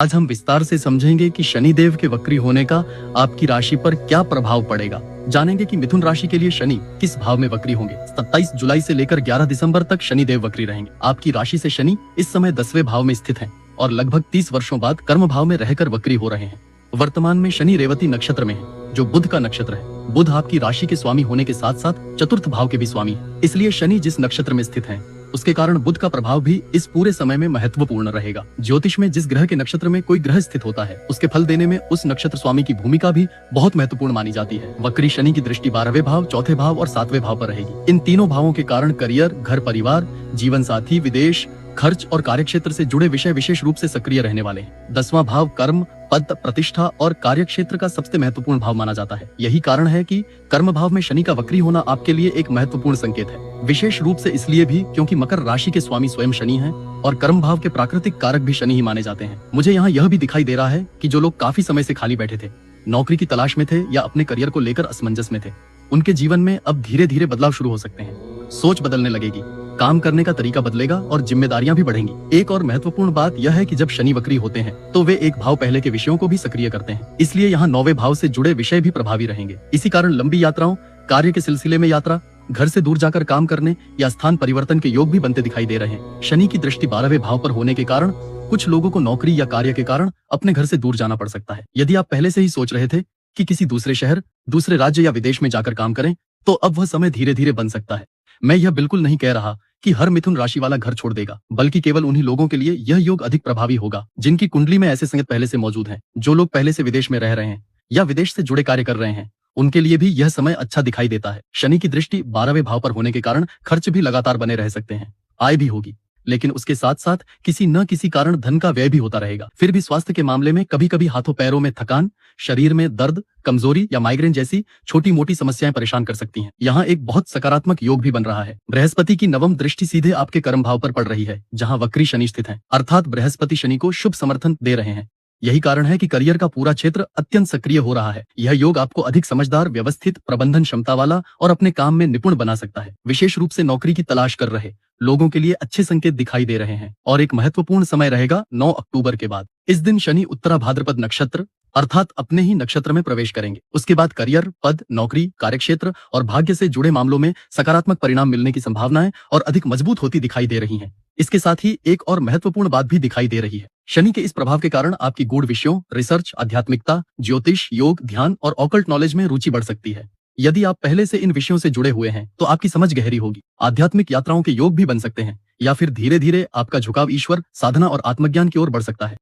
आज हम विस्तार से समझेंगे कि शनिदेव के वक्री होने का आपकी राशि पर क्या प्रभाव पड़ेगा। जानेंगे कि मिथुन राशि के लिए शनि किस भाव में वक्री होंगे। 27 जुलाई से लेकर 11 दिसंबर तक शनिदेव वक्री रहेंगे। आपकी राशि से शनि इस समय 10वें भाव में स्थित हैं और लगभग 30 वर्षों बाद कर्म भाव में रहकर वक्री हो रहे हैं। वर्तमान में शनि रेवती नक्षत्र में है, जो बुध का नक्षत्र है। बुध आपकी राशि के स्वामी होने के साथ साथ चतुर्थ भाव के भी स्वामी है। इसलिए शनि जिस नक्षत्र में स्थित है उसके कारण बुध का प्रभाव भी इस पूरे समय में महत्वपूर्ण रहेगा। ज्योतिष में जिस ग्रह के नक्षत्र में कोई ग्रह स्थित होता है उसके फल देने में उस नक्षत्र स्वामी की भूमिका भी बहुत महत्वपूर्ण मानी जाती है। वक्री शनि की दृष्टि 12वें भाव, चौथे भाव और 7वें भाव पर रहेगी। इन तीनों भावों के कारण करियर, घर परिवार, जीवन साथी, विदेश, खर्च और कार्यक्षेत्र से जुड़े विषय विशेष रूप से सक्रिय रहने वाले हैं। 10वां भाव कर्म, पद, प्रतिष्ठा और कार्यक्षेत्र का सबसे महत्वपूर्ण भाव माना जाता है। यही कारण है कि कर्म भाव में शनि का वक्री होना आपके लिए एक महत्वपूर्ण संकेत है। विशेष रूप से इसलिए भी क्योंकि मकर राशि के स्वामी स्वयं शनि हैं और कर्म भाव के प्राकृतिक कारक भी शनि ही माने जाते हैं। मुझे यहाँ यह भी दिखाई दे रहा है कि जो लोग काफी समय से खाली बैठे थे, नौकरी की तलाश में थे या अपने करियर को लेकर असमंजस में थे, उनके जीवन में अब धीरे धीरे बदलाव शुरू हो सकते हैं। सोच बदलने लगेगी, काम करने का तरीका बदलेगा और जिम्मेदारियां भी बढ़ेंगी। एक और महत्वपूर्ण बात यह है कि जब शनि वक्री होते हैं तो वे एक भाव पहले के विषयों को भी सक्रिय करते हैं, इसलिए यहाँ 9वें भाव से जुड़े विषय भी प्रभावी रहेंगे। इसी कारण लंबी यात्राओं, कार्य के सिलसिले में यात्रा, घर से दूर जाकर काम करने या स्थान परिवर्तन के योग भी बनते दिखाई दे रहे हैं। शनि की दृष्टि 12वें भाव पर होने के कारण कुछ लोगों को नौकरी या कार्य के कारण अपने घर से दूर जाना पड़ सकता है। यदि आप पहले से ही सोच रहे थे कि किसी दूसरे शहर, दूसरे राज्य या विदेश में जाकर काम करें, तो अब वह समय धीरे धीरे बन सकता है। मैं यह बिल्कुल नहीं कह रहा कि हर मिथुन राशि वाला घर छोड़ देगा, बल्कि केवल उन्हीं लोगों के लिए यह योग अधिक प्रभावी होगा जिनकी कुंडली में ऐसे संकेत पहले से मौजूद हैं। जो लोग पहले से विदेश में रह रहे हैं या विदेश से जुड़े कार्य कर रहे हैं, उनके लिए भी यह समय अच्छा दिखाई देता है। शनि की दृष्टि 12वें भाव पर होने के कारण खर्च भी लगातार बने रह सकते हैं। आय भी होगी, लेकिन उसके साथ साथ किसी न किसी कारण धन का व्यय भी होता रहेगा। फिर भी स्वास्थ्य के मामले में कभी कभी हाथों पैरों में थकान, शरीर में दर्द, कमजोरी या माइग्रेन जैसी छोटी मोटी समस्याएं परेशान कर सकती हैं। यहाँ एक बहुत सकारात्मक योग भी बन रहा है। बृहस्पति की नवम दृष्टि सीधे आपके कर्म भाव पर पड़ रही है, जहाँ वक्री शनि स्थित है, अर्थात बृहस्पति शनि को शुभ समर्थन दे रहे हैं। यही कारण है कि करियर का पूरा क्षेत्र अत्यंत सक्रिय हो रहा है। यह योग आपको अधिक समझदार, व्यवस्थित, प्रबंधन क्षमता वाला और अपने काम में निपुण बना सकता है। विशेष रूप से नौकरी की तलाश कर रहे लोगों के लिए अच्छे संकेत दिखाई दे रहे हैं। और एक महत्वपूर्ण समय रहेगा 9 अक्टूबर के बाद। इस दिन शनि उत्तरा भाद्रपद नक्षत्र अर्थात अपने ही नक्षत्र में प्रवेश करेंगे। उसके बाद करियर, पद, नौकरी, कार्यक्षेत्र और भाग्य से जुड़े मामलों में सकारात्मक परिणाम मिलने की संभावनाएं और अधिक मजबूत होती दिखाई दे रही हैं। इसके साथ ही एक और महत्वपूर्ण बात भी दिखाई दे रही है। शनि के इस प्रभाव के कारण आपकी गूढ़ विषयों, रिसर्च, आध्यात्मिकता, ज्योतिष, योग, ध्यान और ऑकल्ट नॉलेज में रुचि बढ़ सकती है। यदि आप पहले से इन विषयों से जुड़े हुए हैं तो आपकी समझ गहरी होगी। आध्यात्मिक यात्राओं के योग भी बन सकते हैं या फिर धीरे धीरे आपका झुकाव ईश्वर, साधना और आत्मज्ञान की ओर बढ़ सकता है।